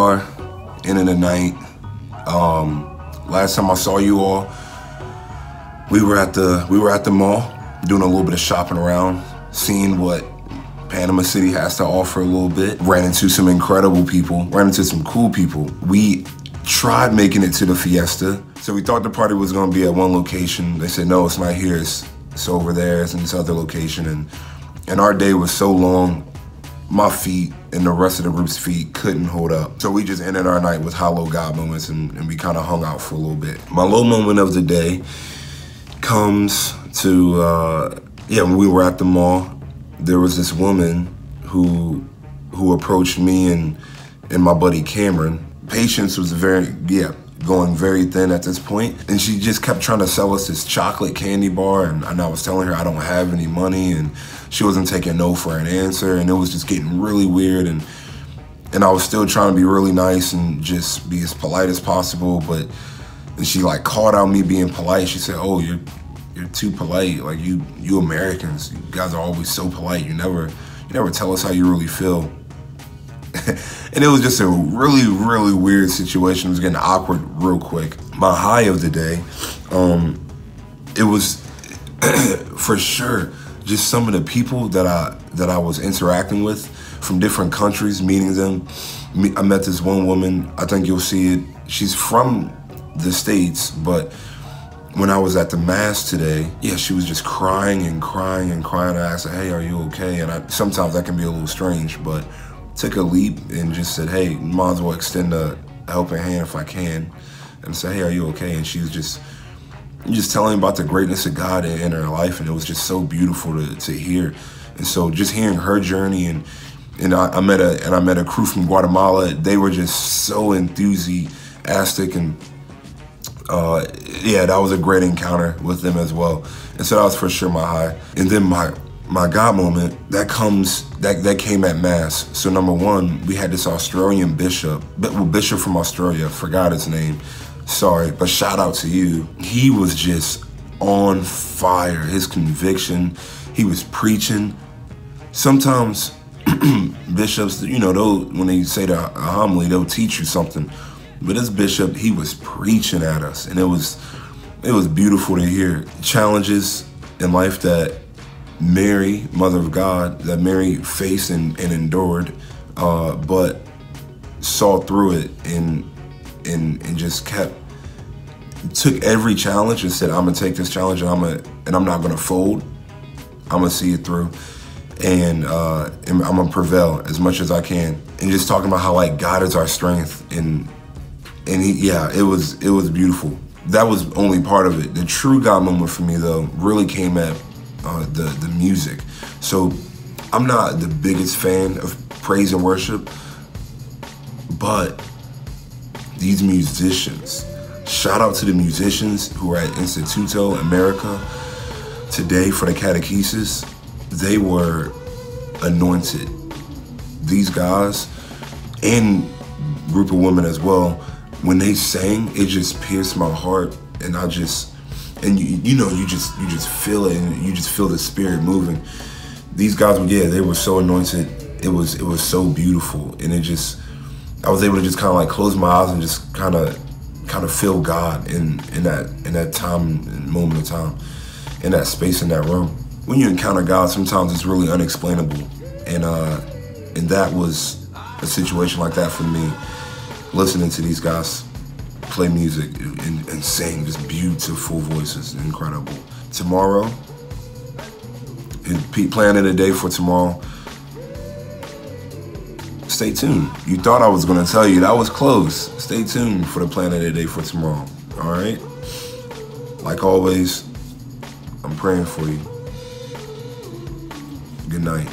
are, end of the night. Last time I saw you all, we were at the mall doing a little bit of shopping around, seeing what Panama City has to offer a little bit. Ran into some incredible people, ran into some cool people. We tried making it to the fiesta. So we thought the party was gonna be at one location. They said, no, it's not here, it's over there, it's in this other location. And our day was so long, my feet and the rest of the group's feet couldn't hold up. So we just ended our night with high-low God moments and we kind of hung out for a little bit. My low moment of the day comes to, when we were at the mall, there was this woman who approached me and my buddy Cameron. Patience was going very thin at this point. And she just kept trying to sell us this chocolate candy bar. And I was telling her I don't have any money, and she wasn't taking no for an answer. And it was just getting really weird. And I was still trying to be really nice and just be as polite as possible. But she like called out me being polite. She said, oh, you're too polite. Like you Americans, you guys are always so polite. You never tell us how you really feel. And it was just a really, really weird situation. It was getting awkward real quick. My high of the day, it was for sure just some of the people that I was interacting with from different countries, meeting them. I met this one woman, I think you'll see it. She's from the States, but when I was at the mass today, she was just crying and crying and crying. I asked her, hey, are you okay? And sometimes that can be a little strange, but took a leap and just said, hey, might as well extend a helping hand if I can. And say, hey, are you okay? And she was just telling me about the greatness of God in her life, and it was just so beautiful to hear. And so just hearing her journey, and I met a crew from Guatemala. They were just so enthusiastic, and that was a great encounter with them as well. And so that was for sure my high. And then my God moment, that came at Mass. So number one, we had this Australian bishop from Australia, forgot his name, sorry, but shout out to you. He was just on fire, his conviction, he was preaching. Sometimes bishops, when they say the homily, they'll teach you something. But this bishop, he was preaching at us, and it was beautiful to hear. Challenges in life that Mary, Mother of God, that Mary faced and endured, but saw through it and just took every challenge and said, I'm gonna take this challenge and I'm not gonna fold. I'm gonna see it through, and I'm gonna prevail as much as I can. And just talking about how like God is our strength, and it was beautiful. That was only part of it. The true God moment for me though really came at the music. So I'm not the biggest fan of praise and worship, but these musicians, shout out to the musicians who are at Instituto America today for the catechesis. They were anointed. These guys, and group of women as well, when they sang, it just pierced my heart, and you just feel it, and you just feel the spirit moving. These guys they were so anointed. It was so beautiful, and I was able to just kind of like close my eyes and just kind of feel God in that time and moment of time, in that space, in that room. When you encounter God, sometimes it's really unexplainable, and that was a situation like that for me. Listening to these guys play music and sing, just beautiful voices, incredible. Tomorrow, planning a day for tomorrow. Stay tuned. You thought I was gonna tell you, that was close. Stay tuned for the plan of the day for tomorrow, all right? Like always, I'm praying for you. Good night.